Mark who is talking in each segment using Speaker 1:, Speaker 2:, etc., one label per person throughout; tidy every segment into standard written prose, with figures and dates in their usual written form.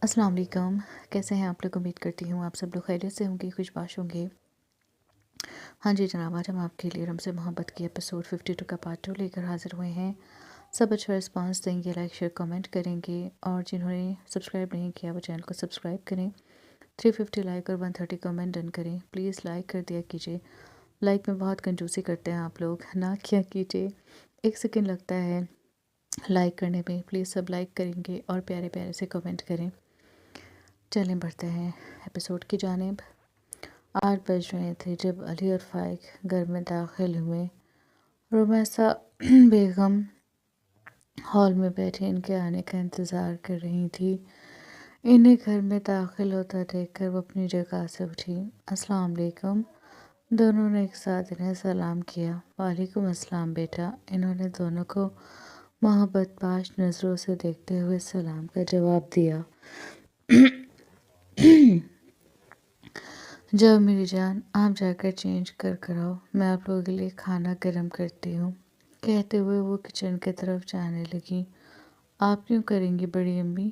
Speaker 1: السلام علیکم، کیسے ہیں آپ لوگ؟ امید کرتی ہوں آپ سب لوگ خیریت سے ہوں گے، خوش باش ہوں گے۔ ہاں جی جناب، آج ہم آپ کے لیے رم سے محبت کی ایپیسوڈ 52 کا پارٹ 2 لے کر حاضر ہوئے ہیں۔ سب اچھا رسپانس دیں گے، لائک شیئر کمنٹ کریں گے، اور جنہوں نے سبسکرائب نہیں کیا وہ چینل کو سبسکرائب کریں۔ 350 لائک اور 130 کمنٹ ڈن کریں۔ پلیز لائک کر دیا کیجیے، لائک میں بہت کنجوسی کرتے ہیں آپ لوگ، نہ کیا کیجیے، 1 سیکنڈ لگتا ہے لائک کرنے میں۔ پلیز سب لائک کریں گے اور پیارے پیارے سے کمنٹ کریں۔ چلیں بڑھتے ہیں ایپیسوڈ کی جانب۔ 8 بج رہے تھے جب علی اور فائق گھر میں داخل ہوئے۔ رومیسا بیگم ہال میں بیٹھی ان کے آنے کا انتظار کر رہی تھی۔ انہیں گھر میں داخل ہوتا دیکھ کر وہ اپنی جگہ سے اٹھی۔ السلام علیکم۔ دونوں نے ایک ساتھ انہیں سلام کیا۔ وعلیکم السلام بیٹا۔ انہوں نے دونوں کو محبت باش نظروں سے دیکھتے ہوئے سلام کا جواب دیا۔ جاؤ میری جان، آپ جا کر چینج کر آؤ، میں آپ لوگوں کے لیے کھانا گرم کرتی ہوں، کہتے ہوئے وہ کچن کی طرف جانے لگی۔ آپ کیوں کریں گی بڑی امی؟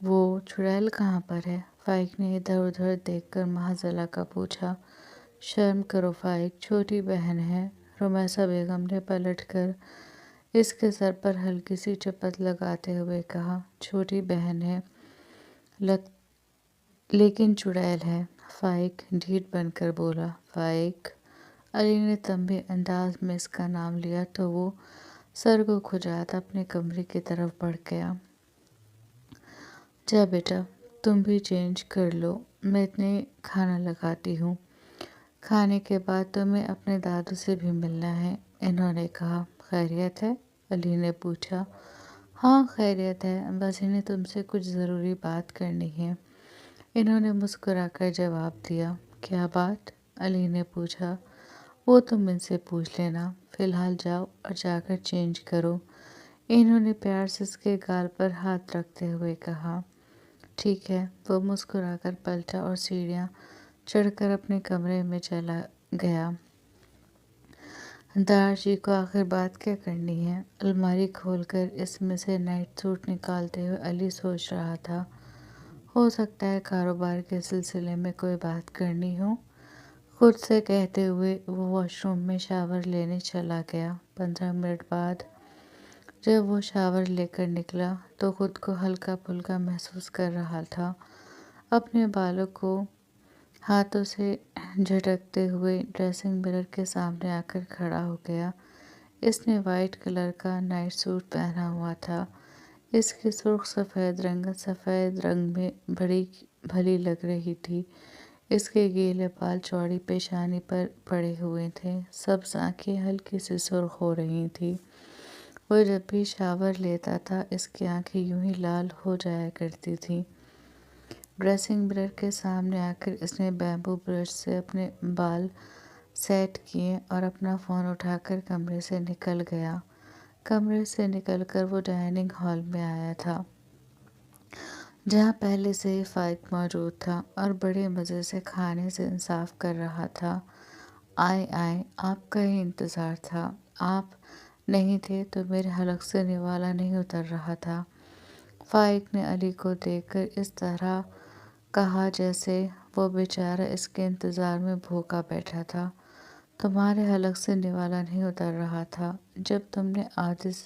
Speaker 1: وہ چڑیل کہاں پر ہے؟ فائق نے ادھر ادھر دیکھ کر معذلہ کا پوچھا۔ شرم کرو فائق، چھوٹی بہن ہے، رومیسا بیگم نے پلٹ کر اس کے سر پر ہلکی سی چپت لگاتے ہوئے کہا۔ چھوٹی بہن ہے لیکن چڑیل ہے، فائق ڈھیٹ بن کر بولا۔ فائق، علی نے تنبیہ انداز میں اس کا نام لیا تو وہ سر کو کھجاتا اپنے کمرے کی طرف بڑھ گیا۔ جا بیٹا، تم بھی چینج کر لو، میں اتنے کھانا لگاتی ہوں، کھانے کے بعد تمہیں اپنے دادو سے بھی ملنا ہے، انہوں نے کہا۔ خیریت ہے؟ علی نے پوچھا۔ ہاں خیریت ہے، بس انہیں تم سے کچھ ضروری بات کرنی ہے، انہوں نے مسکرا کر جواب دیا۔ کیا بات؟ علی نے پوچھا۔ وہ تم ان سے پوچھ لینا، فی الحال جاؤ اور جا کر چینج کرو، انہوں نے پیار سے اس کے گال پر ہاتھ رکھتے ہوئے کہا۔ ٹھیک ہے، وہ مسکرا کر پلٹا اور سیڑھیاں چڑھ کر اپنے کمرے میں چلا گیا۔ دارچی کو آخر بات کیا کرنی ہے؟ الماری کھول کر اس میں سے نائٹ سوٹ نکالتے ہوئے علی سوچ رہا تھا۔ ہو سکتا ہے کاروبار کے سلسلے میں کوئی بات کرنی ہو، خود سے کہتے ہوئے وہ واش روم میں شاور لینے چلا گیا۔ 15 منٹ بعد جب وہ شاور لے کر نکلا تو خود کو ہلکا پھلکا محسوس کر رہا تھا۔ اپنے بالوں کو ہاتھوں سے جھٹکتے ہوئے ڈریسنگ مرر کے سامنے آ کر کھڑا ہو گیا۔ اس نے وائٹ کلر کا نائٹ سوٹ پہنا ہوا تھا، اس کی سرخ سفید رنگت سفید رنگ میں بڑی بھلی لگ رہی تھی۔ اس کے گیلے بال چوڑی پیشانی پر پڑے ہوئے تھے، سبز آنکھیں ہلکی سی سرخ ہو رہی تھیں۔ وہ جب بھی شاور لیتا تھا اس کی آنکھیں یوں ہی لال ہو جایا کرتی تھیں۔ ڈریسنگ مرر کے سامنے آ کر اس نے بیمبو برش سے اپنے بال سیٹ کیے اور اپنا فون اٹھا کر کمرے سے نکل گیا۔ کمرے سے نکل کر وہ ڈائننگ ہال میں آیا تھا، جہاں پہلے سے ہی فائق موجود تھا اور بڑے مزے سے کھانے سے انصاف کر رہا تھا۔ آئے آپ کا ہی انتظار تھا، آپ نہیں تھے تو میرے حلق سے نوالا نہیں اتر رہا تھا۔ فائق نے علی کو دیکھ کر اس طرح کہا جیسے وہ بیچارہ اس کے انتظار میں بھوکا بیٹھا تھا۔ تمہارے حلق سے نوالا نہیں اتر رہا تھا، جب تم آدھے سے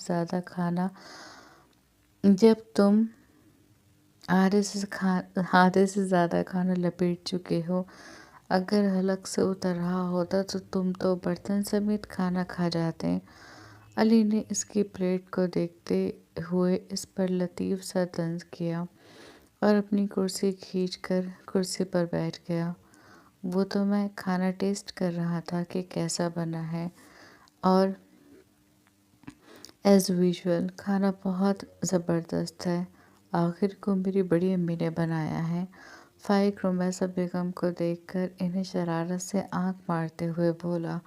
Speaker 1: زیادہ کھانا لپیٹ چکے ہو۔ اگر حلق سے اتر رہا ہوتا تو تم تو برتن سمیت کھانا کھا جاتے۔ علی نے اس کی پلیٹ کو دیکھتے ہوئے اس پر لطیف سا طنز کیا اور اپنی کرسی کھینچ کر کرسی پر بیٹھ گیا۔ وہ تو میں کھانا ٹیسٹ کر رہا تھا کہ کیسا بنا ہے، اور ایز یوزول کھانا بہت زبردست ہے، آخر کو میری بڑی امی نے بنایا ہے۔ فائق رومیسا بیگم کو دیکھ کر انہیں شرارت سے آنکھ مارتے ہوئے بولا۔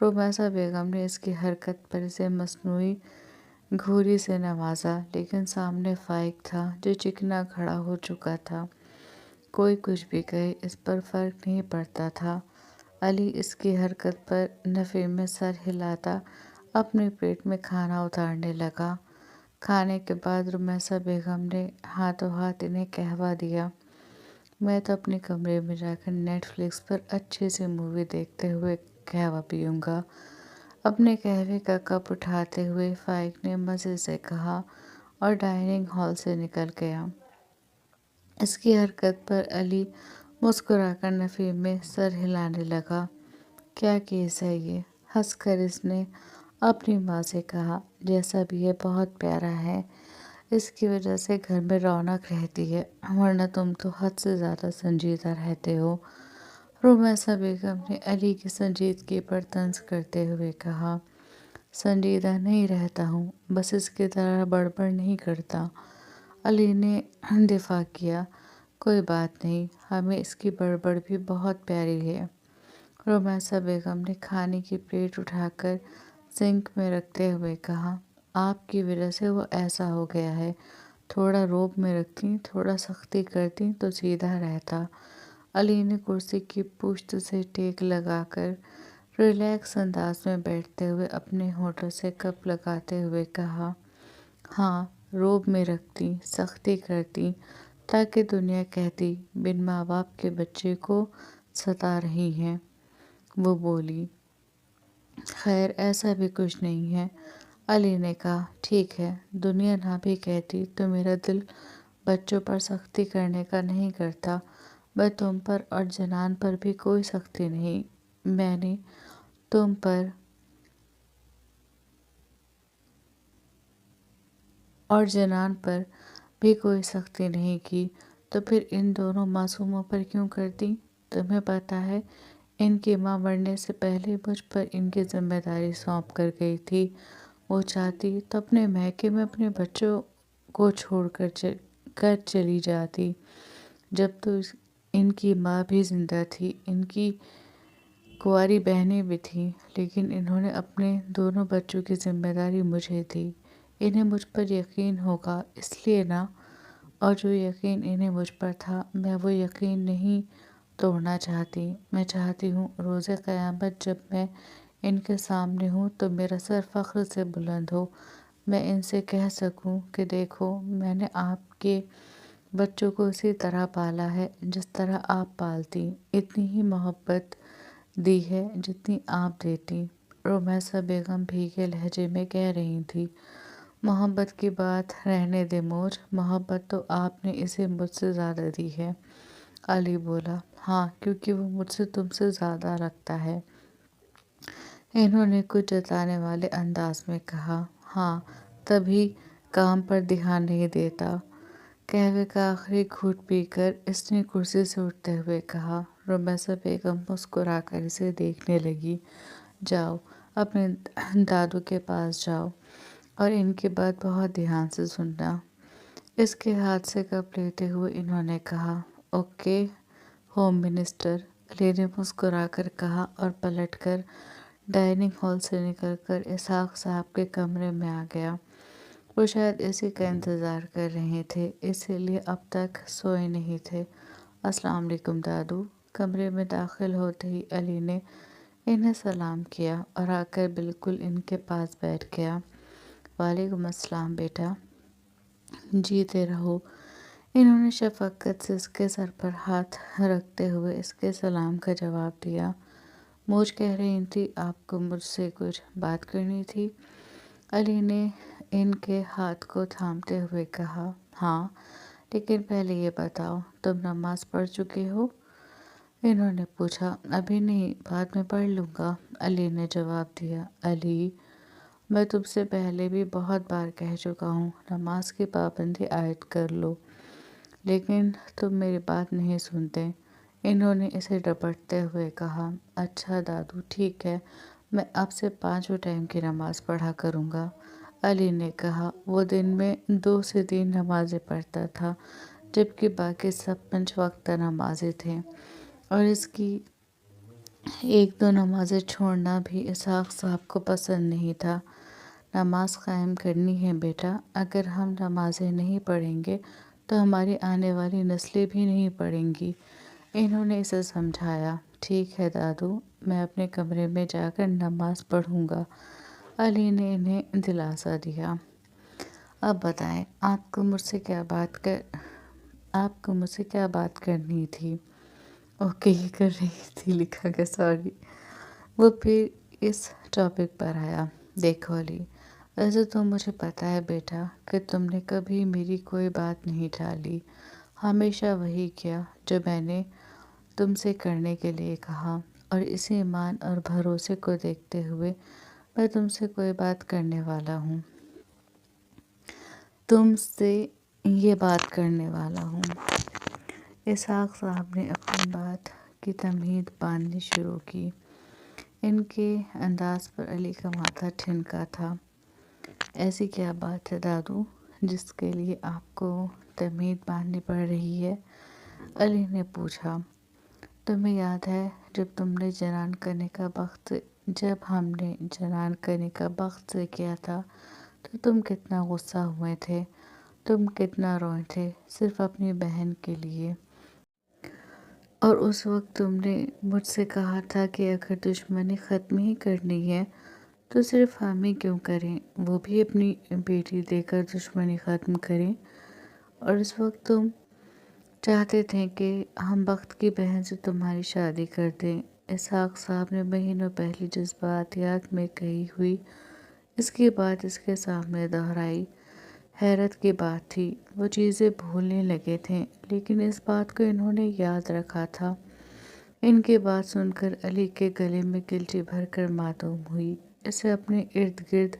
Speaker 1: رومیسا بیگم نے اس کی حرکت پر اسے مصنوعی گھوری سے نوازا، لیکن سامنے فائق تھا جو چکنا کھڑا ہو چکا تھا۔ کوئی کچھ بھی کہے اس پر فرق نہیں پڑتا تھا۔ علی اس کی حرکت پر نفی میں سر ہلاتا اپنے پیٹ میں کھانا اتارنے لگا۔ کھانے کے بعد رمیسہ بیگم نے ہاتھوں ہاتھ انہیں قہوہ دیا۔ میں تو اپنے کمرے میں جا کر نیٹ فلکس پر اچھی سی مووی دیکھتے ہوئے قہوہ پیوں گا، اپنے قہوے کا کپ اٹھاتے ہوئے فائق نے مزے سے کہا اور ڈائننگ ہال سے نکل گیا۔ اس کی حرکت پر علی مسکرا کر نفی میں سر ہلانے لگا۔ کیا کیس ہے یہ؟ ہنس کر اس نے اپنی ماں سے کہا، جیسا بھی یہ بہت پیارا ہے، اس کی وجہ سے گھر میں رونق رہتی ہے، ورنہ تم تو حد سے زیادہ سنجیدہ رہتے ہو۔ رمیسہ بیگم نے علی کی سنجیدگی پر طنز کرتے ہوئے کہا، سنجیدہ نہیں رہتا ہوں، بس اس کی طرح بڑبڑ نہیں کرتا۔ علی نے دفاع کیا، کوئی بات نہیں، ہمیں اس کی بڑبڑ بھی بہت پیاری ہے۔ رمیسہ بیگم نے کھانے کی پلیٹ اٹھا کر سنک میں رکھتے ہوئے کہا، آپ کی وجہ سے وہ ایسا ہو گیا ہے، تھوڑا روب میں رکھتی، تھوڑا سختی کرتی تو سیدھا رہتا۔ علی نے کرسی کی پشت سے ٹیک لگا کر ریلیکس انداز میں بیٹھتے ہوئے اپنے ہونٹوں سے کپ لگاتے ہوئے کہا، ہاں، روب میں رکھتی، سختی کرتی، تاکہ دنیا کہتی بن ماں باپ کے بچے کو ستا رہی ہیں۔ وہ بولی، خیر ایسا بھی کچھ نہیں ہے۔ علی نے کہا، ٹھیک ہے، دنیا نہ بھی کہتی تو میرا دل بچوں پر سختی کرنے کا نہیں کرتا۔ میں تم پر اور جنان پر بھی کوئی سختی نہیں، میں نے تم پر اور جنان پر بھی کوئی سختی نہیں کی، تو پھر ان دونوں معصوموں پر کیوں کرتی؟ تمہیں پتہ ہے ان کی ماں مرنے سے پہلے مجھ پر ان کی ذمہ داری سونپ کر گئی تھی۔ وہ چاہتی تو اپنے میکے میں اپنے بچوں کو چھوڑ کر چلی جاتی، جب تو ان کی ماں بھی زندہ تھی، ان کی کنواری بہنیں بھی تھیں، لیکن انہوں نے اپنے دونوں بچوں کی ذمہ داری مجھے دی۔ انہیں مجھ پر یقین ہوگا اس لیے نا، اور جو یقین انہیں مجھ پر تھا، میں وہ یقین نہیں توڑنا چاہتی۔ میں چاہتی ہوں روز قیامت جب میں ان کے سامنے ہوں تو میرا سر فخر سے بلند ہو، میں ان سے کہہ سکوں کہ دیکھو، میں نے آپ کے بچوں کو اسی طرح پالا ہے جس طرح آپ پالتی، اتنی ہی محبت دی ہے جتنی آپ دیتی۔ رمیسہ بیگم بھیگے لہجے میں کہہ رہی تھی، محبت کی بات رہنے دے موج، محبت تو آپ نے اسے مجھ سے زیادہ دی ہے۔ علی بولا، ہاں، کیونکہ وہ مجھ سے تم سے زیادہ رکھتا ہے۔ انہوں نے کچھ جتانے والے انداز میں کہا، ہاں، تبھی کام پر دھیان نہیں دیتا۔ قہوے کا آخری گھونٹ پی کر اس نے کرسی سے اٹھتے ہوئے کہا۔ رمیسہ بیگم مسکرا کر اسے دیکھنے لگی، جاؤ، اپنے دادو کے پاس جاؤ اور ان کی بات بہت دھیان سے سننا۔ اس کے ہاتھ سے کپ لیتے ہوئے انہوں نے کہا، اوکے ہوم منسٹر۔ علی نے مسکرا کر کہا اور پلٹ کر ڈائننگ ہال سے نکل کر اسحاق صاحب کے کمرے میں آ گیا۔ وہ شاید اسی کا انتظار کر رہے تھے، اسی لیے اب تک سوئے نہیں تھے۔ السلام علیکم دادو۔ کمرے میں داخل ہوتے ہی علی نے انہیں سلام کیا اور آ کر بالکل ان کے پاس بیٹھ گیا۔ وعلیکم السلام بیٹا، جیتے رہو۔ انہوں نے شفقت سے اس کے سر پر ہاتھ رکھتے ہوئے اس کے سلام کا جواب دیا۔ موج کہہ رہی تھی آپ کو مجھ سے کچھ بات کرنی تھی؟ علی نے ان کے ہاتھ کو تھامتے ہوئے کہا، ہاں، لیکن پہلے یہ بتاؤ تم نماز پڑھ چکے ہو؟ انہوں نے پوچھا، ابھی نہیں، بعد میں پڑھ لوں گا، علی نے جواب دیا۔ علی، میں تم سے پہلے بھی بہت بار کہہ چکا ہوں نماز کی پابندی عائد کر لو، لیکن تم میری بات نہیں سنتے۔ انہوں نے اسے ڈپٹتے ہوئے کہا، اچھا دادو، ٹھیک ہے، میں اب سے 5 ٹائم کی نماز پڑھا کروں گا۔ علی نے کہا، وہ دن میں 2 سے 3 نمازیں پڑھتا تھا، جبکہ باقی سب 5 وقتہ نمازیں تھیں، اور اس کی 1-2 نمازیں چھوڑنا بھی اسحاق صاحب کو پسند نہیں تھا۔ نماز قائم کرنی ہے بیٹا، اگر ہم نمازیں نہیں پڑھیں گے تو ہماری آنے والی نسلیں بھی نہیں پڑھیں گی۔ انہوں نے اسے سمجھایا، ٹھیک ہے دادو، میں اپنے کمرے میں جا کر نماز پڑھوں گا۔ علی نے انہیں دلاسا دیا۔ اب بتائیں آپ کو مجھ سے کیا بات کرنی تھی؟ اوکے ہی کر رہی تھی لکھا کہ سوری۔ وہ پھر اس ٹاپک پر آیا۔ دیکھو علی، ویسے تو مجھے پتا ہے بیٹا کہ تم نے کبھی میری کوئی بات نہیں ٹالی، ہمیشہ وہی کیا جو میں نے تم سے کرنے کے لیے کہا، اور اسی ایمان اور بھروسے کو دیکھتے ہوئے میں تم سے کوئی بات کرنے والا ہوں، تم سے یہ بات کرنے والا ہوں۔ اسحاق صاحب نے اپنی بات کی تمہید باندھنی شروع کی۔ ان کے انداز پر علی کا ماتھا ٹھنکا تھا۔ ایسی کیا بات ہے دادو جس کے لیے آپ کو تمہید باندھنی پڑ رہی ہے؟ علی نے پوچھا۔ تمہیں یاد ہے جب ہم نے جنان کرنے کا بخت سے کیا تھا تو تم کتنا غصہ ہوئے تھے، تم کتنا روئے تھے صرف اپنی بہن کے لیے، اور اس وقت تم نے مجھ سے کہا تھا کہ اگر دشمنی ختم ہی کرنی ہے تو صرف ہم ہی کیوں کریں، وہ بھی اپنی بیٹی دے کر دشمنی ختم کریں، اور اس وقت تم چاہتے تھے کہ ہم بخت کی بہن سے تمہاری شادی کر دیں۔ اسحاق صاحب نے مہینوں پہلی جذباتیات میں کہی ہوئی اس کی بات اس کے سامنے دہرائی۔ حیرت کی بات تھی، وہ چیزیں بھولنے لگے تھے لیکن اس بات کو انہوں نے یاد رکھا تھا۔ ان کی بات سن کر علی کے گلے میں گلٹی بھر کر معلوم ہوئی، اسے اپنے ارد گرد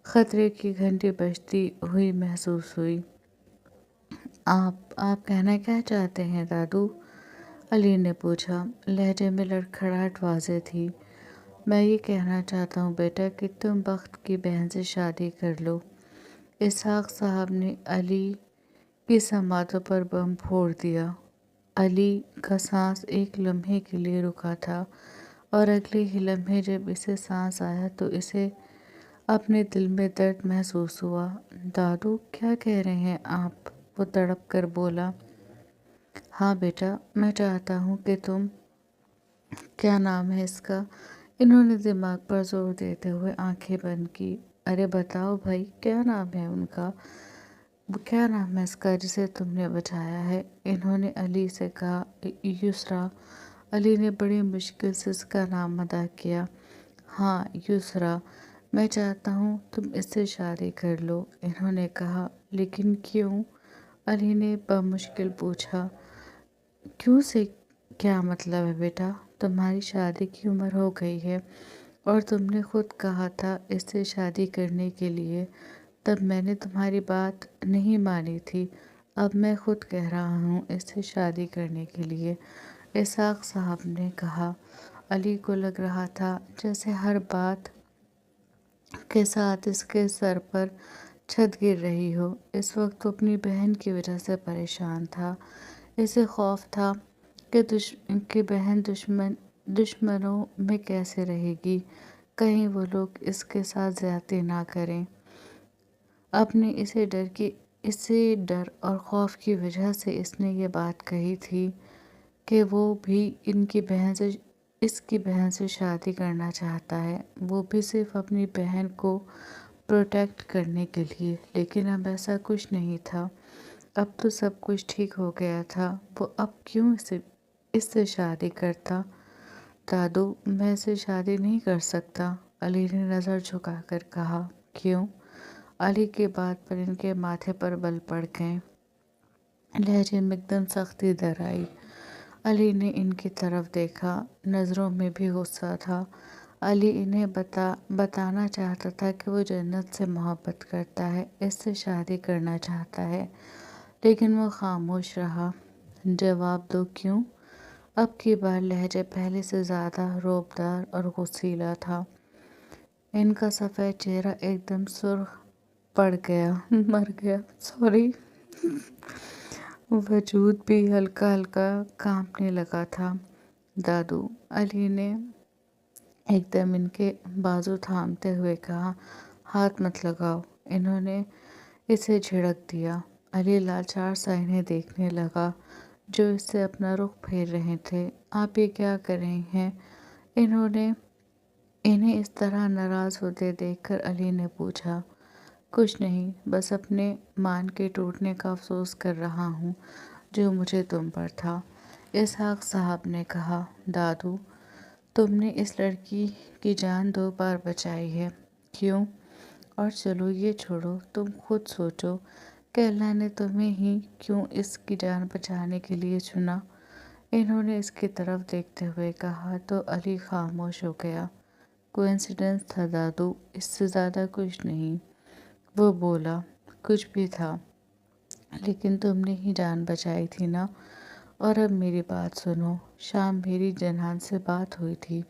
Speaker 1: خطرے کی گھنٹی بجتی ہوئی محسوس ہوئی۔ آپ کہنا کیا چاہتے ہیں دادو؟ علی نے پوچھا۔ لہجے میں لڑکھڑاہٹ واضح تھی۔ میں یہ کہنا چاہتا ہوں بیٹا کہ تم بخت کی بہن سے شادی کر لو۔ اسحاق صاحب نے علی کی سماعتوں پر بم پھوڑ دیا۔ علی کا سانس ایک لمحے کے لیے رکا تھا، اور اگلے ہی لمحے جب اسے سانس آیا تو اسے اپنے دل میں درد محسوس ہوا۔ دادو کیا کہہ رہے ہیں آپ؟ وہ تڑپ کر بولا۔ ہاں بیٹا، میں چاہتا ہوں کہ تم… کیا نام ہے اس کا؟ انہوں نے دماغ پر زور دیتے ہوئے آنکھیں بند کی۔ ارے بتاؤ بھائی، کیا نام ہے ان کا؟ کیا نام ہے اس کا جسے تم نے بچایا ہے؟ انہوں نے علی سے کہا۔ یسریٰ۔ علی نے بڑی مشکل سے اس کا نام ادا کیا۔ ہاں یسریٰ، میں چاہتا ہوں تم اس سے شادی کر لو، انہوں نے کہا۔ لیکن کیوں؟ علی نے بمشکل پوچھا۔ کیوں سے کیا مطلب ہے بیٹا؟ تمہاری شادی کی عمر ہو گئی ہے اور تم نے خود کہا تھا اس سے شادی کرنے کے لیے، تب میں نے تمہاری بات نہیں مانی تھی، اب میں خود کہہ رہا ہوں اس سے شادی کرنے کے لیے، اسحاق صاحب نے کہا۔ علی کو لگ رہا تھا جیسے ہر بات کے ساتھ اس کے سر پر چھت گر رہی ہو۔ اس وقت وہ اپنی بہن کی وجہ سے پریشان تھا۔ اسے خوف تھا کہ بہن دشمنوں میں کیسے رہے گی، کہیں وہ لوگ اس کے ساتھ زیادتی نہ کریں۔ اپنے اسی ڈر اور خوف کی وجہ سے اس نے یہ بات کہی تھی کہ وہ بھی اس کی بہن سے شادی کرنا چاہتا ہے، وہ بھی صرف اپنی بہن کو پروٹیکٹ کرنے کے لیے۔ لیکن اب ایسا کچھ نہیں تھا، اب تو سب کچھ ٹھیک ہو گیا تھا۔ وہ اب کیوں اس سے شادی کرتا؟ دادو میں اس سے شادی نہیں کر سکتا، علی نے نظر جھکا کر کہا۔ کیوں؟ علی کی بات پر ان کے ماتھے پر بل پڑ گئے۔ لہجے میں ایک دم سختی در آئی۔ علی نے ان کی طرف دیکھا، نظروں میں بھی غصہ تھا۔ علی انہیں بتانا چاہتا تھا کہ وہ جنت سے محبت کرتا ہے، اس سے شادی کرنا چاہتا ہے، لیکن وہ خاموش رہا۔ جواب دو کیوں؟ اب کی بار لہجہ پہلے سے زیادہ رعبدار اور غصیلا تھا۔ ان کا سفید چہرہ ایک دم سرخ پڑ گیا، مر گیا، وجود بھی ہلکا ہلکا کانپنے لگا تھا۔ دادو، علی نے ایک دم ان کے بازو تھامتے ہوئے کہا۔ ہاتھ مت لگاؤ، انہوں نے اسے جھڑک دیا۔ علی لاچار سا انہیں دیکھنے لگا جو اس سے اپنا رخ پھیر رہے تھے۔ آپ یہ کیا کر رہے ہیں؟ انہیں اس طرح ناراض ہوتے دیکھ کر علی نے پوچھا۔ کچھ نہیں، بس اپنے مان کے ٹوٹنے کا افسوس کر رہا ہوں جو مجھے تم پر تھا۔ اسحاق صاحب نے کہا، دادو، تم نے اس لڑکی کی جان 2 بار بچائی ہے، کیوں؟ اور چلو یہ چھوڑو، تم خود سوچو کہ اللہ نے تمہیں ہی کیوں اس کی جان بچانے کے لیے چنا؟ انہوں نے اس کی طرف دیکھتے ہوئے کہا تو علی خاموش ہو گیا۔ کوئنسیڈنس تھا دادو، اس سے زیادہ کچھ نہیں۔ وہ بولا، کچھ بھی تھا، لیکن تم نے ہی جان بچائی تھی نا۔ اور اب میری بات سنو، شام میری جنان سے بات ہوئی تھی۔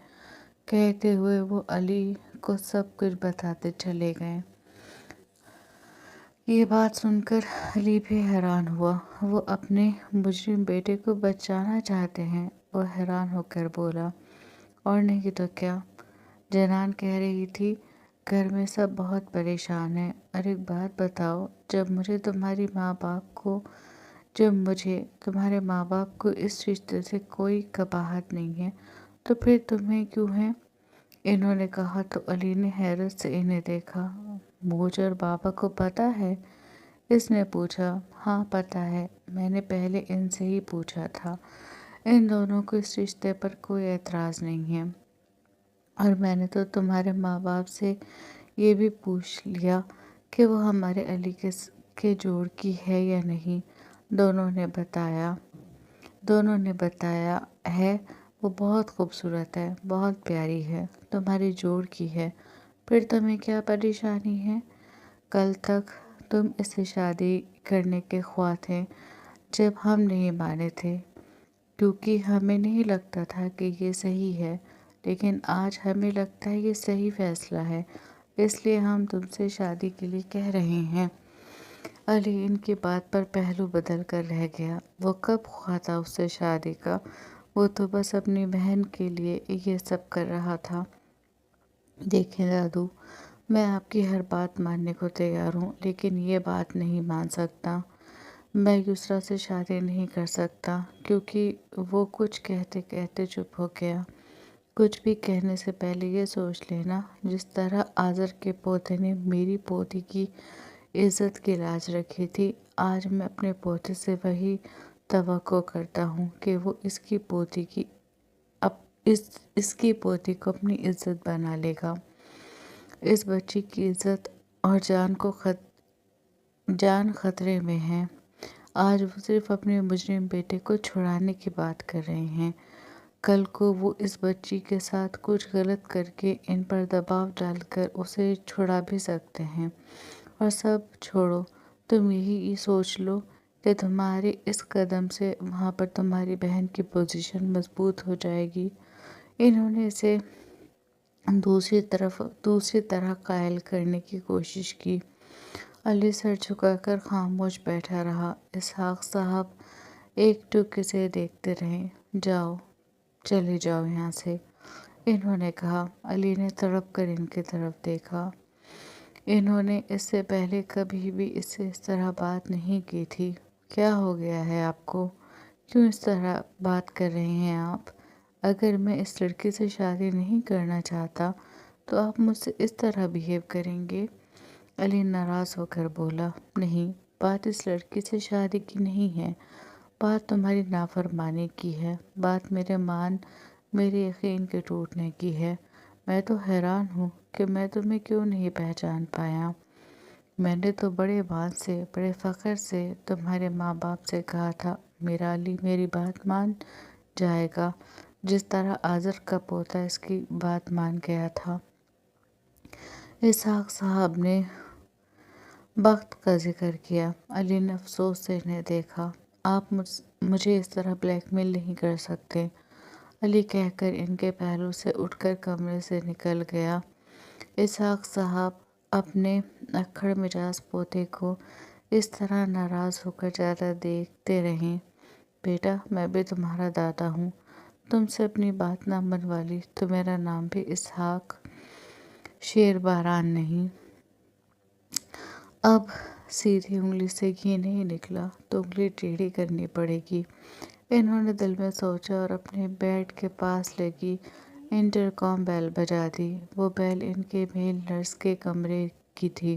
Speaker 1: کہتے ہوئے وہ علی کو سب کچھ بتاتے چلے گئے۔ یہ بات سن کر علی بھی حیران ہوا۔ وہ اپنے مجرم بیٹے کو بچانا چاہتے ہیں؟ وہ حیران ہو کر بولا، اور نہیں تو کیا؟ جنان کہہ رہی تھی، گھر میں سب بہت پریشان ہیں، اور ایک بات بتاؤ، جب مجھے تمہارے ماں باپ کو اس رشتے سے کوئی قباحت نہیں ہے تو پھر تمہیں کیوں ہے؟ انہوں نے کہا تو علی نے حیرت سے انہیں دیکھا۔ موج اور بابا کو پتہ ہے؟ اس نے پوچھا۔ ہاں پتہ ہے، میں نے پہلے ان سے ہی پوچھا تھا۔ ان دونوں کو اس رشتے پر کوئی اعتراض نہیں ہے، اور میں نے تو تمہارے ماں باپ سے یہ بھی پوچھ لیا کہ وہ ہمارے علی کے جوڑ کی ہے یا نہیں۔ دونوں نے بتایا ہے، وہ بہت خوبصورت ہے، بہت پیاری ہے، تمہاری جوڑ کی ہے۔ پھر تمہیں کیا پریشانی ہے؟ کل تک تم اس سے شادی کرنے کے خواہاں تھے جب ہم نہیں مانے تھے، کیونکہ ہمیں نہیں لگتا تھا کہ یہ صحیح ہے، لیکن آج ہمیں لگتا ہے یہ صحیح فیصلہ ہے، اس لیے ہم تم سے شادی کے لیے کہہ رہے ہیں۔ علی ان کی بات پر پہلو بدل کر رہ گیا۔ وہ کب خواہ تھا اس سے شادی کا؟ وہ تو بس اپنی بہن کے لیے یہ سب کر رہا تھا۔ دیکھیں دادو، میں آپ کی ہر بات ماننے کو تیار ہوں، لیکن یہ بات نہیں مان سکتا۔ میں یسریٰ سے شادی نہیں کر سکتا، کیونکہ وہ کچھ کہتے کہتے چپ ہو گیا۔ کچھ بھی کہنے سے پہلے یہ سوچ لینا، جس طرح آذر کے پوتے نے میری پوتی کی عزت کی لاج رکھی تھی، آج میں اپنے پوتے سے وہی توقع کرتا ہوں کہ وہ اس کی پوتی کو اپنی عزت بنا لے گا۔ اس بچی کی عزت اور جان خطرے میں ہے۔ آج وہ صرف اپنے مجرم بیٹے کو چھڑانے کی بات کر رہے ہیں، کل کو وہ اس بچی کے ساتھ کچھ غلط کر کے ان پر دباؤ ڈال کر اسے چھڑا بھی سکتے ہیں۔ اور سب چھوڑو، تم یہی سوچ لو کہ تمہارے اس قدم سے وہاں پر تمہاری بہن کی پوزیشن مضبوط ہو جائے گی۔ انہوں نے اسے دوسری طرح قائل کرنے کی کوشش کی۔ علی سر جھکا کر خاموش بیٹھا رہا۔ اسحاق صاحب ایک ٹک سے دیکھتے رہے۔ جاؤ، چلے جاؤ یہاں سے، انہوں نے کہا۔ علی نے تڑپ کر ان کی طرف دیکھا۔ انہوں نے اس سے پہلے کبھی بھی اس سے اس طرح بات نہیں کی تھی۔ کیا ہو گیا ہے آپ کو؟ کیوں اس طرح بات کر رہے ہیں آپ؟ اگر میں اس لڑکی سے شادی نہیں کرنا چاہتا تو آپ مجھ سے اس طرح بیہیو کریں گے؟ علی ناراض ہو کر بولا، نہیں، بات اس لڑکی سے شادی کی نہیں ہے، بات تمہاری نافرمانی کی ہے، بات میرے یقین کے ٹوٹنے کی ہے۔ میں تو حیران ہوں کہ میں تمہیں کیوں نہیں پہچان پایا۔ میں نے تو بڑے بات سے، بڑے فخر سے تمہارے ماں باپ سے کہا تھا میرا علی میری بات مان جائے گا، جس طرح آذر کا پوتا اس کی بات مان گیا تھا۔ اسحاق صاحب نے بخت کا ذکر کیا۔ علی نے افسوس سے انہیں دیکھا۔ آپ مجھے اس طرح بلیک میل نہیں کر سکتے، علی کہہ کر ان کے پہلو سے اٹھ کر کمرے سے نکل گیا۔ اسحاق صاحب اپنے اکھڑ مزاج پوتے کو اس طرح ناراض ہو کر جاتا دیکھتے رہے۔ بیٹا، میں بھی تمہارا دادا ہوں، تم سے اپنی بات نہ منوا لی تو میرا نام بھی اسحاق شیر باران نہیں۔ اب سیدھی انگلی سے گھی نہیں نکلا تو انگلی ٹیڑھی کرنی پڑے گی، انہوں نے دل میں سوچا اور اپنے بیڈ کے پاس لگی انٹرکام بیل بجا دی۔ وہ بیل ان کے میل نرس کے کمرے کی تھی۔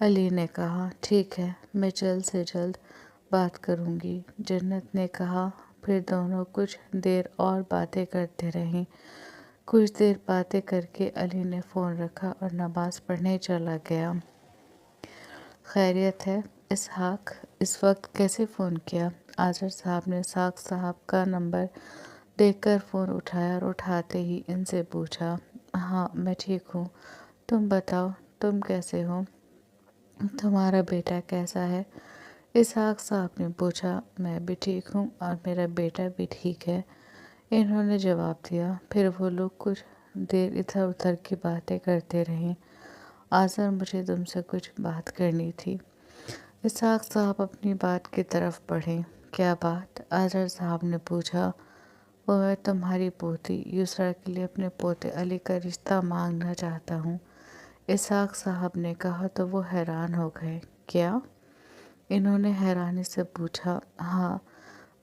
Speaker 1: علی نے کہا، ٹھیک ہے، میں جلد سے جلد بات کروں گی۔ جنت نے کہا۔ پھر دونوں کچھ دیر اور باتیں کرتے رہیں۔ کچھ دیر باتیں کر کے علی نے فون رکھا اور نماز پڑھنے چلا گیا۔ خیریت ہے اسحاق، اس وقت کیسے فون کیا؟ آذر صاحب نے اسحاق صاحب کا نمبر دیکھ کر فون اٹھایا اور اٹھاتے ہی ان سے پوچھا، ہاں میں ٹھیک ہوں، تم بتاؤ تم کیسے ہو؟ تمہارا بیٹا کیسا ہے؟ اسحاق صاحب نے پوچھا۔ میں بھی ٹھیک ہوں اور میرا بیٹا بھی ٹھیک ہے، انہوں نے جواب دیا۔ پھر وہ لوگ کچھ دیر ادھر ادھر کی باتیں کرتے رہے۔ آذر، مجھے تم سے کچھ بات کرنی تھی۔ اسحاق صاحب اپنی بات کی طرف بڑھے۔ کیا بات؟ آذر صاحب نے پوچھا۔ وہ میں تمہاری پوتی یسریٰ کے لیے اپنے پوتے علی کا رشتہ مانگنا چاہتا ہوں۔ اسحاق صاحب نے کہا تو وہ حیران ہو گئے۔ کیا؟ انہوں نے حیرانی سے پوچھا۔ ہاں،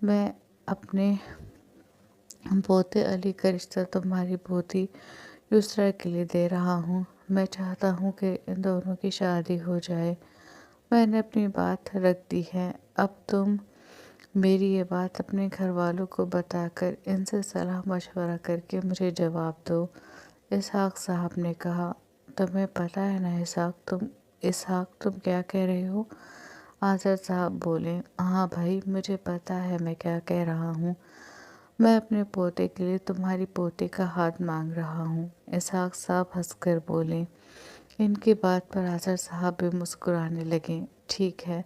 Speaker 1: میں اپنے پوتے علی کا رشتہ تمہاری پوتی یسریٰ کے لیے دے رہا ہوں۔ میں چاہتا ہوں کہ ان دونوں کی شادی ہو جائے۔ میں نے اپنی بات رکھ دی ہے، اب تم میری یہ بات اپنے گھر والوں کو بتا کر ان سے صلاح مشورہ کر کے مجھے جواب دو۔ اسحاق صاحب نے کہا، تمہیں پتہ ہے نا اسحاق تم کیا کہہ رہے ہو؟ آذر صاحب بولے، ہاں بھائی، مجھے پتہ ہے میں کیا کہہ رہا ہوں۔ میں اپنے پوتے کے لیے تمہاری پوتی کا ہاتھ مانگ رہا ہوں۔ اسحاق صاحب ہنس کر بولے۔ ان کی بات پر آذر صاحب بھی مسکرانے لگے۔ ٹھیک ہے،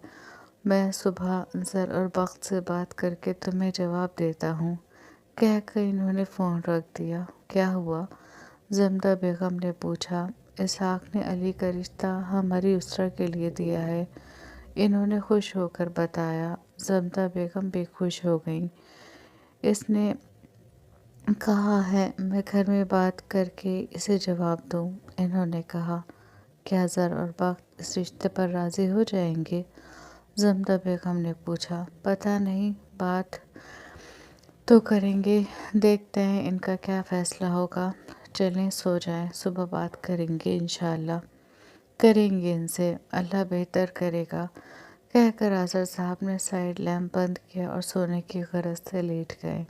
Speaker 1: میں صبح زر اور بخت سے بات کر کے تمہیں جواب دیتا ہوں، کہہ کر انہوں نے فون رکھ دیا۔ کیا ہوا؟ زمدہ بیگم نے پوچھا۔ اسحاق نے علی کا رشتہ ہماری یسریٰ کے لیے دیا ہے، انہوں نے خوش ہو کر بتایا۔ زمدہ بیگم بھی خوش ہو گئیں۔ اس نے کہا ہے میں گھر میں بات کر کے اسے جواب دوں۔ انہوں نے کہا، کیا زر اور بخت اس رشتے پر راضی ہو جائیں گے؟ زمدہ بیگم نے پوچھا۔ پتہ نہیں، بات تو کریں گے، دیکھتے ہیں ان کا کیا فیصلہ ہوگا۔ چلیں سو جائیں، صبح بات کریں گے انشاءاللہ۔ کریں گے ان سے، اللہ بہتر کرے گا، کہہ کر آذر صاحب نے سائیڈ لیمپ بند کیا اور سونے کی غرض سے لیٹ گئے۔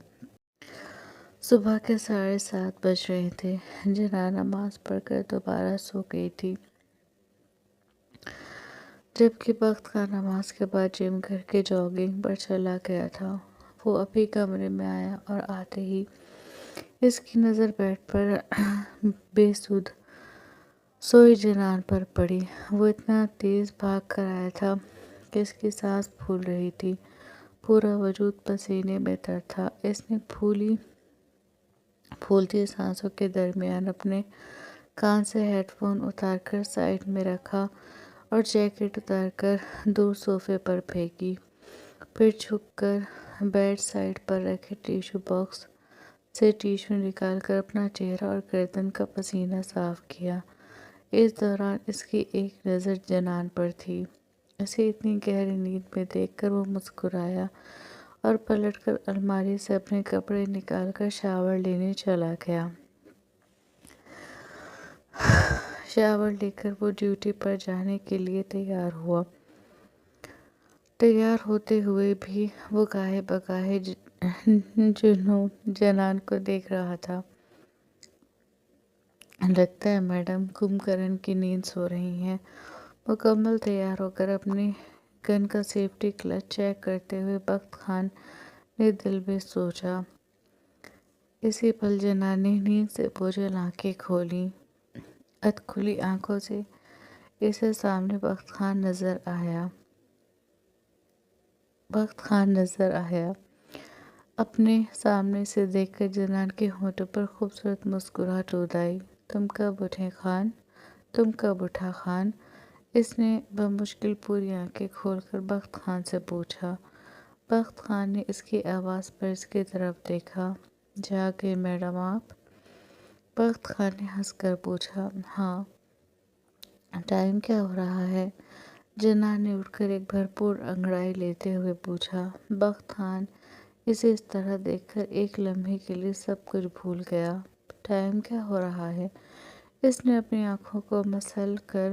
Speaker 1: صبح کے 7:30 بج رہے تھے۔ جناح نماز پڑھ کر دوبارہ سو گئی تھی، جبکہ بخت خان نماز کے بعد جم کر کے جاگنگ پر چلا گیا تھا۔ وہ ابھی کمرے میں آیا اور آتے ہی اس کی نظر بیڈ پر بے سود سوئی جناح پر پڑی۔ وہ اتنا تیز بھاگ کر آیا تھا کہ اس کی سانس پھول رہی تھی، پورا وجود پسینے میں تر تھا۔ اس نے پھولتی سانسوں کے درمیان اپنے کان سے ہیڈ فون اتار کر سائیڈ میں رکھا اور جیکٹ اتار کر دور صوفے پر پھینکی۔ پھر جھک کر بیڈ سائیڈ پر رکھے ٹیشو باکس سے ٹیشو نکال کر اپنا چہرہ اور گردن کا پسینہ صاف کیا۔ اس دوران اس کی ایک نظر جناح پر تھی۔ اسے اتنی گہری نیند میں دیکھ کر وہ مسکرایا اور پلٹ کر الماری سے اپنے کپڑے نکال کر شاور لینے چلا گیا۔ شاور لے کر وہ ڈیوٹی پر جانے کے لیے تیار ہوا۔ تیار ہوتے ہوئے بھی وہ گاہے بگاہے جناح کو دیکھ رہا تھا۔ لگتا ہے میڈم کمبکرن کی نیند سو رہی ہیں۔ مکمل تیار ہو کر اپنی گن کا سیفٹی کلچ چیک کرتے ہوئے بخت خان نے دل میں سوچا۔ اسی پل جناح نے نیند سے بوجھل آنکھیں کھولیں۔ ادھ کھلی آنکھوں سے اسے سامنے بخت خان نظر آیا۔ اپنے سامنے سے دیکھ کر جناح کے ہونٹوں پر خوبصورت مسکراہٹ اڑ آئی۔ تم کب اٹھا خان؟ اس نے بمشکل پوری آنکھیں کھول کر بخت خان سے پوچھا۔ بخت خان نے اس کی آواز پر اس کی طرف دیکھا۔ جاگ گئے میڈم آپ؟ بخت خان نے ہنس کر پوچھا۔ ہاں۔ ٹائم کیا ہو رہا ہے؟ جناح نے اٹھ کر ایک بھرپور انگڑائی لیتے ہوئے پوچھا۔ بخت خان اسے اس طرح دیکھ کر ایک لمحے کے لیے سب کچھ بھول گیا۔ ٹائم کیا ہو رہا ہے؟ اس نے اپنی آنکھوں کو مسل کر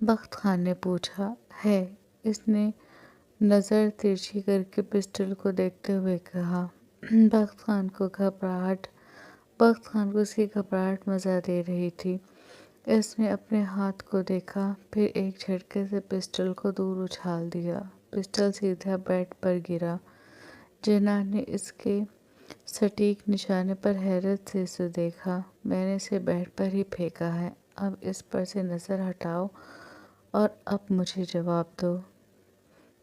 Speaker 1: بخت خان نے پوچھا۔ ہے، اس نے نظر ترچھی کر کے پسٹل کو دیکھتے ہوئے کہا۔ بخت خان کو اس کی گھبراہٹ مزہ دے رہی تھی۔ اس نے اپنے ہاتھ کو دیکھا، پھر ایک جھٹکے سے پسٹل کو دور اچھال دیا۔ پسٹل سیدھا بیڈ پر گرا۔ جنان نے اس کے سٹیک نشانے پر حیرت سے اسے دیکھا۔ میں نے اسے بیڈ پر ہی پھینکا ہے، اب اس پر سے نظر ہٹاؤ اور اب مجھے جواب دو۔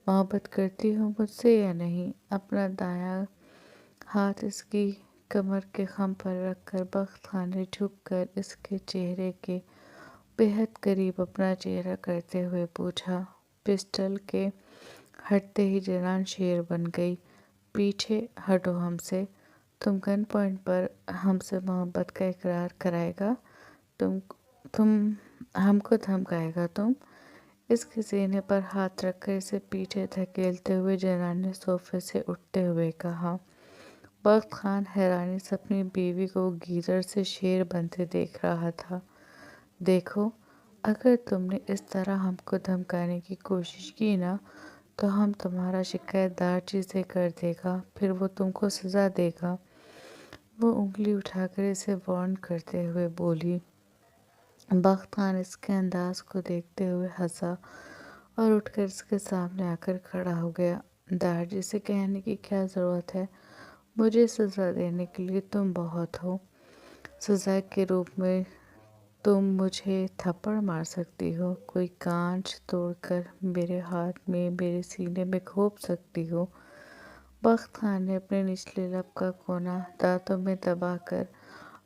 Speaker 1: محبت کرتی ہو مجھ سے یا نہیں؟ اپنا دایاں ہاتھ اس کی کمر کے خم پر رکھ کر بخت خان نے جھک کر اس کے چہرے کے بہت قریب اپنا چہرہ کرتے ہوئے پوچھا۔ پسٹل کے ہٹتے ہی جنان شیر بن گئی۔ پیچھے ہٹو ہم سے۔ تم گن پوائنٹ پر ہم سے محبت کا اقرار کرائے گا؟ تم ہم کو دھمکائے گا تم؟ اس کے سینے پر ہاتھ رکھ کر اسے پیچھے دھکیلتے ہوئے جنان نے صوفے سے اٹھتے ہوئے کہا۔ بخت خان حیرانی سے اپنی بیوی کو گیزر سے شیر بنتے دیکھ رہا تھا۔ دیکھو، اگر تم نے اس طرح ہم کو دھمکانے کی کوشش کی نا تو ہم تمہارا شکایت دارچی سے کر دے گا، پھر وہ تم کو سزا دے گا۔ وہ انگلی اٹھا کر اسے وارن کرتے ہوئے بولی۔ بخت خان اس کے انداز کو دیکھتے ہوئے ہنسا اور اٹھ کر اس کے سامنے آ کر کھڑا ہو گیا۔ دارجی سے کہنے کی کیا ضرورت ہے؟ مجھے سزا دینے کے لیے تم بہت ہو۔ سزا کے روپ میں تم مجھے تھپڑ مار سکتی ہو، کوئی کانچ توڑ کر میرے ہاتھ میں، میرے سینے میں گھونپ سکتی ہو۔ بخت خان نے اپنے نچلے لب کا کونا دانتوں میں دبا کر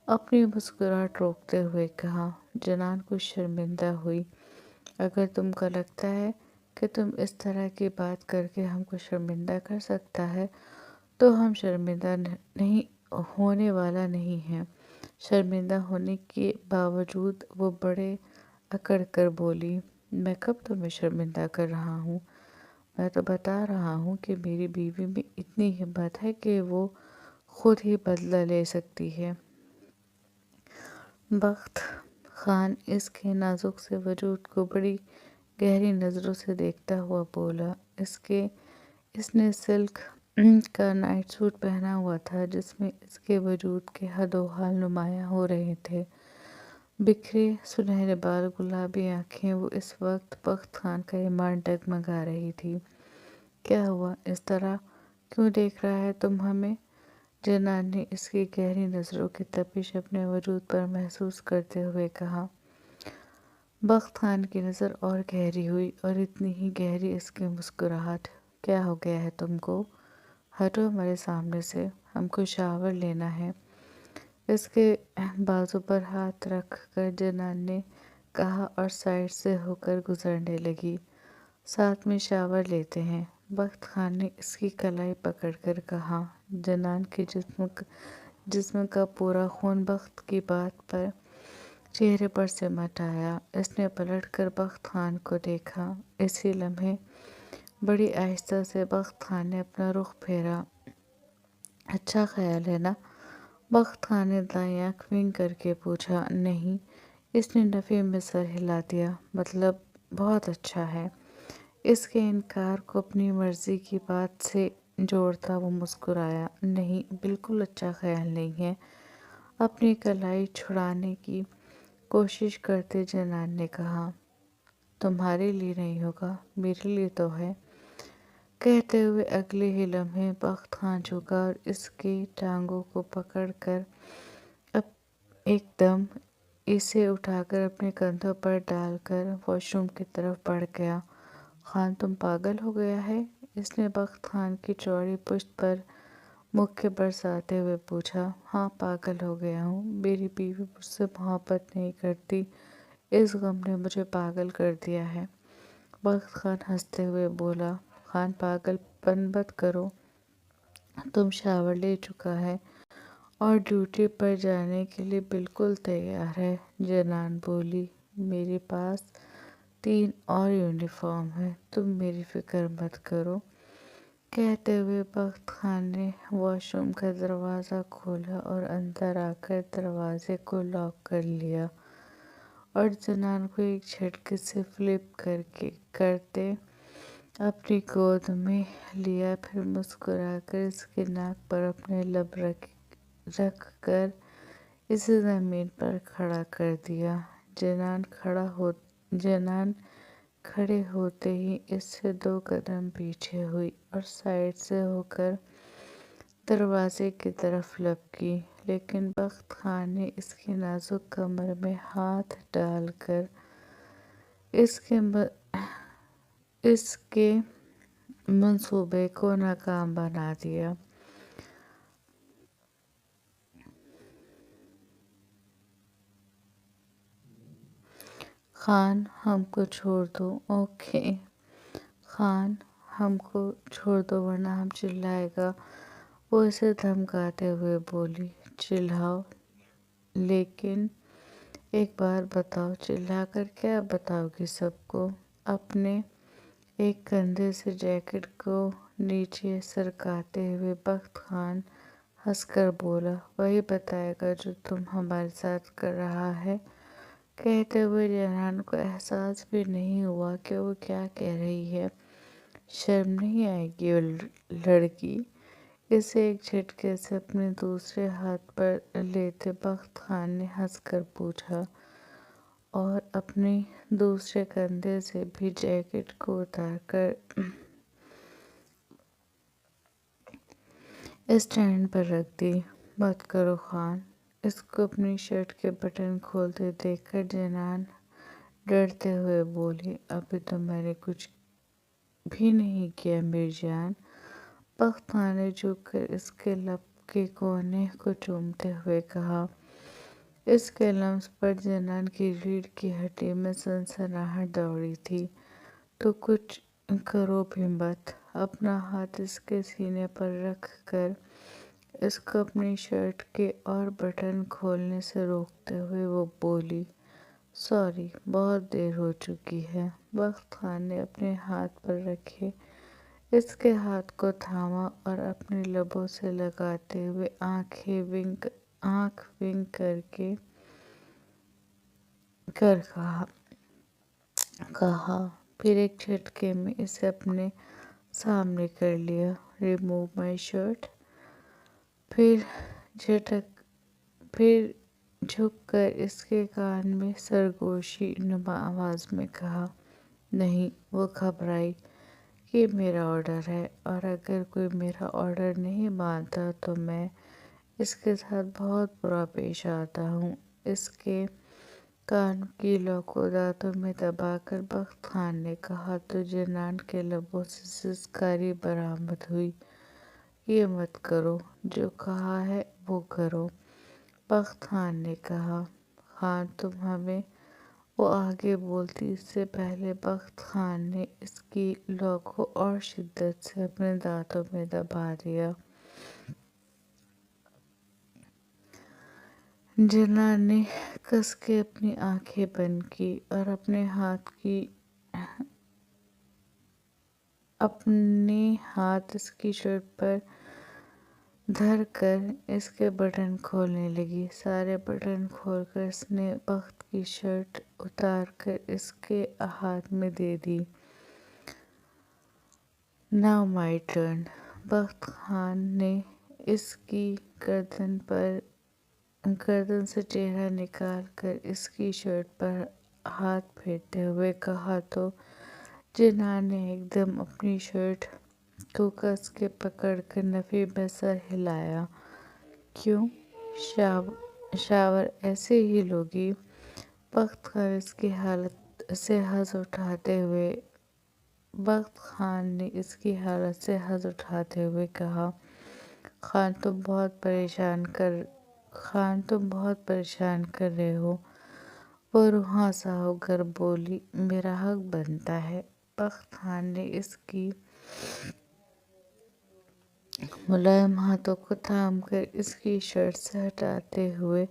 Speaker 1: اپنی مسکراہٹ روکتے ہوئے کہا۔ جنان کچھ شرمندہ ہوئی۔ اگر تم کو لگتا ہے کہ تم اس طرح کی بات کر کے ہم کو شرمندہ کر سکتا ہے تو ہم شرمندہ ہونے والا نہیں ہیں۔ شرمندہ ہونے کے باوجود وہ بڑے اکڑ کر بولی۔ میں کب تمہیں شرمندہ کر رہا ہوں؟ میں تو بتا رہا ہوں کہ میری بیوی میں اتنی ہمت ہے کہ وہ خود ہی بدلہ لے سکتی ہے۔ بخت خان اس کے نازک سے وجود کو بڑی گہری نظروں سے دیکھتا ہوا بولا۔ اس نے سلک کا نائٹ سوٹ پہنا ہوا تھا جس میں اس کے وجود کے حد و حال نمایاں ہو رہے تھے۔ بکھرے سنہرے بال، گلابی آنکھیں، وہ اس وقت بخت خان کا ایمان ڈگمگا رہی تھی۔ کیا ہوا؟ اس طرح کیوں دیکھ رہا ہے تم ہمیں؟ جنان نے اس کی گہری نظروں کی تپش اپنے وجود پر محسوس کرتے ہوئے کہا۔ بخت خان کی نظر اور گہری ہوئی اور اتنی ہی گہری اس کی مسکراہٹ۔ کیا ہو گیا ہے تم کو؟ ہٹو ہمارے سامنے سے، ہم کو شاور لینا ہے۔ اس کے بازو پر ہاتھ رکھ کر جنان نے کہا اور سائڈ سے ہو کر گزرنے لگی۔ ساتھ میں شاور لیتے ہیں، بخت خان نے اس کی کلائی پکڑ کر کہا۔ جنان کے جسم کا پورا خون بخت کی بات پر چہرے پر سمٹ آیا۔ اس نے پلٹ کر بخت خان کو دیکھا۔ اسی لمحے بڑی آہستہ سے بخت خان نے اپنا رخ پھیرا۔ اچھا خیال ہے نا؟ بخت خان نے دائیں آنکھ ونک کر کے پوچھا۔ نہیں، اس نے نفی میں سر ہلا دیا۔ مطلب بہت اچھا ہے۔ اس کے انکار کو اپنی مرضی کی بات سے جوڑتا وہ مسکرایا۔ نہیں، بالکل اچھا خیال نہیں ہے۔ اپنی کلائی چھڑانے کی کوشش کرتے جنان نے کہا۔ تمہارے لیے نہیں ہوگا، میرے لیے تو ہے۔ کہتے ہوئے اگلے ہی لمحے بخت خان جھکا اور اس کی ٹانگوں کو پکڑ کر ایک دم اسے اٹھا کر اپنے کندھوں پر ڈال کر واش روم کی طرف بڑھ گیا۔ خان تم پاگل ہو گیا ہے؟ اس نے بخت خان کی چوڑی پشت پر مکے برساتے ہوئے پوچھا۔ ہاں، پاگل ہو گیا ہوں۔ میری بیوی مجھ سے محبت نہیں کرتی، اس غم نے مجھے پاگل کر دیا ہے۔ بخت خان ہنستے ہوئے بولا۔ خان پاگل پن مت کرو، تم شاور لے چکا ہے اور ڈیوٹی پر جانے کے لیے بالکل تیار ہے۔ جنان بولی۔ میرے پاس 3 اور یونیفارم ہیں، تم میری فکر مت کرو۔ کہتے ہوئے بخت خان نے واش روم کا دروازہ کھولا اور اندر آ کر دروازے کو لاک کر لیا۔ اور جنان کو ایک جھٹکے سے فلپ کرتے اپنی گود میں لیا، پھر مسکرا کر اس کے ناک پر اپنے لب رکھ کر اسے زمین پر کھڑا کر دیا۔ جنان کھڑے ہوتے ہی اس سے 2 قدم پیچھے ہوئی اور سائیڈ سے ہو کر دروازے کی طرف لپکی، لیکن بخت خان نے اس کی نازک کمر میں ہاتھ ڈال کر اس کے منصوبے کو ناکام بنا دیا۔ خان، ہم کو چھوڑ دو۔ اوکے خان، ہم کو چھوڑ دو ورنہ ہم چلائے گا، وہ اسے دھمکاتے ہوئے بولی۔ چلاؤ، لیکن ایک بات بتاؤ۔ چلا کر کیا بتاؤ گی سب کو؟ اپنے ایک کندھے سے جیکٹ کو نیچے سرکاتے ہوئے بخت خان ہنس کر بولا، وہی بتائے گا جو تم ہمارے ساتھ کر رہا ہے۔ کہتے ہوئے جنان کو احساس بھی نہیں ہوا کہ وہ کیا کہہ رہی ہے۔ شرم نہیں آئے گی لڑکی؟ اسے ایک جھٹکے سے اپنے دوسرے ہاتھ پر لیتے بخت خان نے ہنس کر پوچھا اور اپنے دوسرے کندھے سے بھی جیکٹ کو اتار کر اسٹینڈ پر رکھ دی۔ مت کرو خان۔ اس کو اپنی شرٹ کے بٹن کھولتے دیکھ کر جنان ڈرتے ہوئے بولی، ابھی تو میں نے کچھ بھی نہیں کیا میری جان۔ بخت خان نے جھک کر اس کے لب کے کونے کو چومتے ہوئے کہا۔ اس کے لمس پر جنان کی ریڑھ کی ہڈی میں سنسناہٹ دوڑی تھی۔ تو کچھ کرو بھی مت۔ اپنا ہاتھ اس کے سینے پر رکھ کر اس کو اپنی شرٹ کے اور بٹن کھولنے سے روکتے ہوئے وہ بولی، سوری، بہت دیر ہو چکی ہے۔ بخت خان نے اپنے ہاتھ پر رکھے اس کے ہاتھ کو تھاما اور اپنے لبوں سے لگاتے ہوئے آنکھ ونک کر کہا، پھر ایک جھٹکے میں اسے اپنے سامنے کر لیا۔ ریموو مائی شرٹ۔ پھر جھک کر اس کے کان میں سرگوشی نما آواز میں کہا، نہیں۔ وہ گھبرائی، یہ میرا آرڈر ہے اور اگر کوئی میرا آرڈر نہیں مانتا تو میں اس کے ساتھ بہت برا پیش آتا ہوں۔ اس کے کانوں کی لو کو دانتوں میں دبا کر بخت خان نے کہا تو جنان کے لبوں سے سسکاری برآمد ہوئی، یہ مت کرو، جو کہا ہے وہ کرو۔ بخت خان نے کہا، خان تم ہمیں۔ وہ آگے بولتی اس سے پہلے بخت خان نے اس کی لو کو اور شدت سے اپنے دانتوں میں دبا دیا۔ جنان نے کس کے اپنی آنکھیں بند کی اور اپنے ہاتھ اس کی شرٹ پر دھر کر اس کے بٹن کھولنے لگی۔ سارے بٹن کھول کر اس نے بخت کی شرٹ اتار کر اس کے ہاتھ میں دے دی۔ Now my turn. بخت خان نے اس کی گردن سے چہرہ نکال کر اس کی شرٹ پر ہاتھ پھیرتے ہوئے کہا تو جنان نے ایک دم اپنی شرٹ کو کس کے پکڑ کر نفی میں سر ہلایا۔ کیوں؟ شاور ایسے ہی لوگی؟ بخت خان نے اس کی حالت سے حظ اٹھاتے ہوئے کہا، خان تم بہت پریشان کر رہے ہو۔ وہ رونہا سا ہو کر بولی، میرا حق بنتا ہے۔ بخت خان نے اس کی ملائم ہاتھوں کو تھام کر اس کی شرٹ سے ہٹاتے ہوئے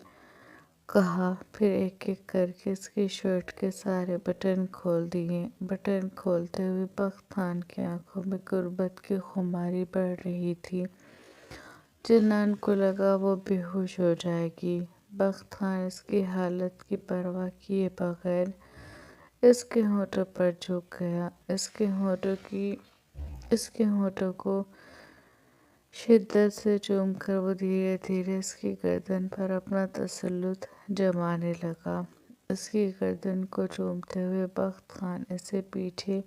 Speaker 1: کہا، پھر ایک ایک کر کے اس کی شرٹ کے سارے بٹن کھول دیے۔ بٹن کھولتے ہوئے بخت خان کی آنکھوں میں غربت کی خماری بڑھ رہی تھی۔ جنان کو لگا وہ بے ہوش ہو جائے گی۔ بخت خان اس کی حالت کی پرواہ کیے بغیر اس کے ہونٹوں پر جھک گیا، اس کے ہونٹوں کو شدت سے چوم کر وہ دھیرے دھیرے اس کی گردن پر اپنا تسلط جمانے لگا۔ اس کی گردن کو چومتے ہوئے بخت خان اسے پیچھے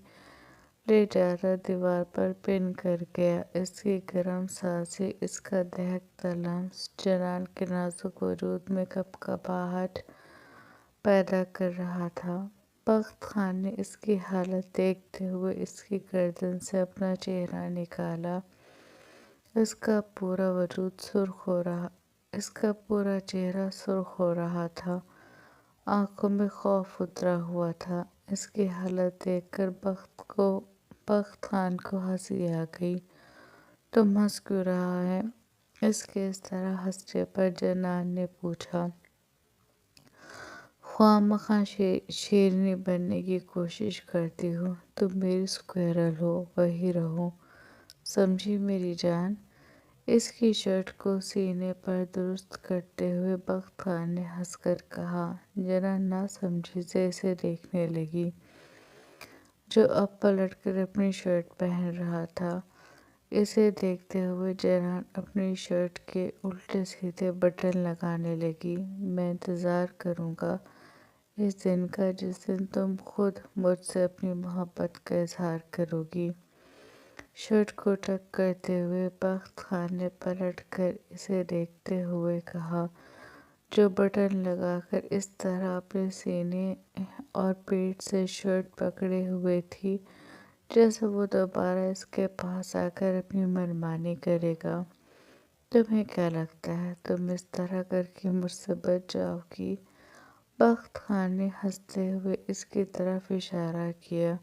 Speaker 1: لے جاتا دیوار پر پن کر گیا۔ اس کی گرم سانسیں، اس کا دہکتا لمس جنان کے نازک وجود میں کپکپاہٹ پیدا کر رہا تھا۔ بخت خان نے اس کی حالت دیکھتے ہوئے اس کی گردن سے اپنا چہرہ نکالا۔ اس کا پورا چہرہ سرخ ہو رہا تھا، آنکھوں میں خوف اترا ہوا تھا۔ اس کی حالت دیکھ کر بخت خان کو ہنسی آ گئی۔ تم ہنس کیوں رہا ہے؟ اس کے اس طرح ہنسنے پر جنان نے پوچھا۔ خواہ مخواہ شیرنی بننے کی کوشش کرتی ہو، تم میری سکویرل ہو، وہی رہو، سمجھی میری جان؟ اس کی شرٹ کو سینے پر درست کرتے ہوئے بخت خان نے ہنس کر کہا۔ جنان ناسمجھی سے اسے دیکھنے لگی، جو اب پلٹ کر اپنی شرٹ پہن رہا تھا۔ اسے دیکھتے ہوئے جنان اپنی شرٹ کے الٹے سیدھے بٹن لگانے لگی۔ میں انتظار کروں گا اس دن کا جس دن تم خود مجھ سے اپنی محبت کا اظہار کرو گی۔ شرٹ کو ٹک کرتے ہوئے بخت خان نے پلٹ کر اسے دیکھتے ہوئے کہا، جو بٹن لگا کر اس طرح اپنے سینے اور پیٹ سے شرٹ پکڑے ہوئے تھی جیسے وہ دوبارہ اس کے پاس آ کر اپنی منمانی کرے گا۔ تمہیں کیا لگتا ہے تم اس طرح کر کے مجھ سے بچ جاؤ گی؟ بخت خان نے ہنستے ہوئے اس کی طرف اشارہ کیا۔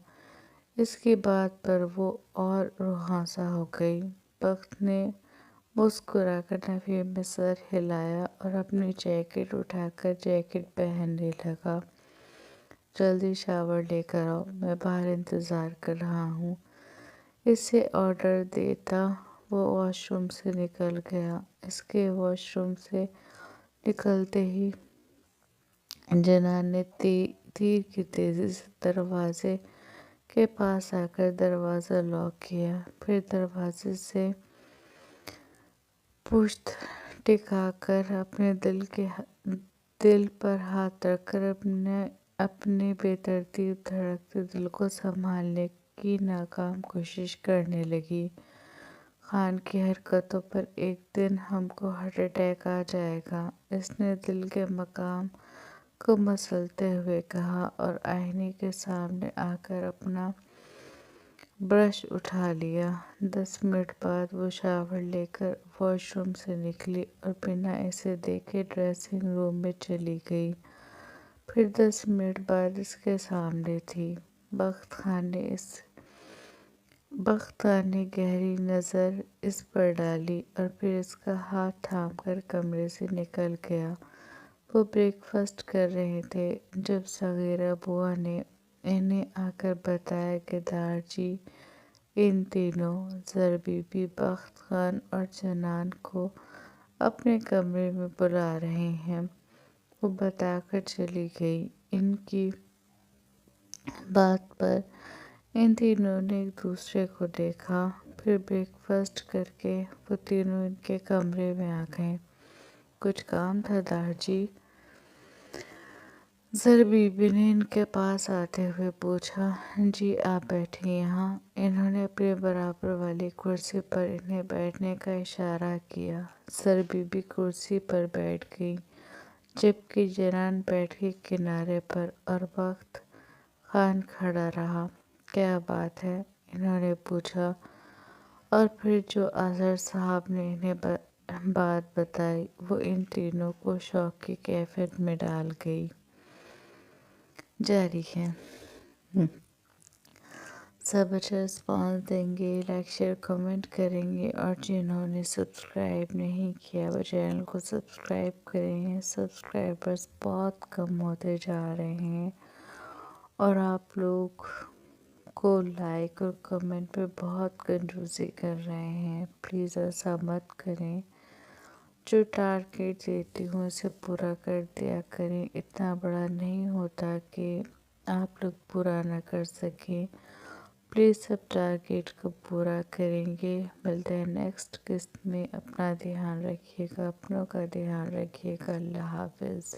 Speaker 1: اس کی بات پر وہ اور روحاں ہو گئی۔ بخت نے مسکرا کر نفی میں سر ہلایا اور اپنی جیکٹ اٹھا کر جیکٹ پہننے لگا۔ جلدی شاور لے کر آؤ، میں باہر انتظار کر رہا ہوں۔ اسے آرڈر دیتا وہ واش روم سے نکل گیا۔ اس کے واش روم سے نکلتے ہی جنان نے تیر کی تیزی سے دروازے کے پاس آ کر دروازہ لاک کیا، پھر دروازے سے پشت ٹکا کر اپنے دل پر ہاتھ رکھ کر اپنے بے ترتیب دھڑکتے دل کو سنبھالنے کی ناکام کوشش کرنے لگی۔ خان کی حرکتوں پر ایک دن ہم کو ہارٹ اٹیک آ جائے گا، اس نے دل کے مقام کو مسلتے ہوئے کہا اور آئینے کے سامنے آ کر اپنا برش اٹھا لیا۔ 10 منٹ بعد وہ شاور لے کر واش روم سے نکلی اور بنا اسے دیکھے ڈریسنگ روم میں چلی گئی، پھر 10 منٹ بعد اس کے سامنے تھی۔ بخت خان نے گہری نظر اس پر ڈالی اور پھر اس کا ہاتھ تھام کر کمرے سے نکل گیا۔ وہ بریک فاسٹ کر رہے تھے جب صغیرہ بوا نے انہیں آ کر بتایا کہ دارجی ان دنوں زر بی بی بخت خان اور جنان کو اپنے کمرے میں بلا رہے ہیں۔ وہ بتا کر چلی گئی۔ ان کی بات پر ان تینوں نے ایک دوسرے کو دیکھا، پھر بریک فاسٹ کر کے وہ تینوں ان کے کمرے میں آ گئے۔ کچھ کام تھا دارجی؟ زر بی بی نے ان کے پاس آتے ہوئے پوچھا۔ جی آپ بیٹھیں یہاں۔ انہوں نے اپنے برابر والی کرسی پر انہیں بیٹھنے کا اشارہ کیا۔ زر بی بی کرسی پر بیٹھ گئیں جبکہ جنان بیٹھ گئی کنارے پر اور بخت خان کھڑا رہا۔ کیا بات ہے؟ انہوں نے پوچھا اور پھر جو اظہر صاحب نے انہیں بات بتائی وہ ان تینوں کو شوق کی کیفیت میں ڈال گئی۔ جاری ہے۔ سب اچھا رسپانس دیں گے، لائک شیئر کمنٹ کریں گے اور جنہوں نے سبسکرائب نہیں کیا وہ چینل کو سبسکرائب کریں۔ سبسکرائبرز بہت کم ہوتے جا رہے ہیں اور آپ لوگ کو لائک اور کمنٹ پہ بہت کنجوسی کر رہے ہیں، پلیز ایسا مت کریں۔ جو ٹارگیٹ دیتی ہوں اسے پورا کر دیا کریں، اتنا بڑا نہیں ہوتا کہ آپ لوگ پورا نہ کر سکیں۔ پلیز سب ٹارگیٹ کو پورا کریں گے۔ ملتے ہیں نیکسٹ قسط میں۔ اپنا دھیان رکھیے گا، اپنوں کا دھیان رکھیے گا۔ اللہ حافظ۔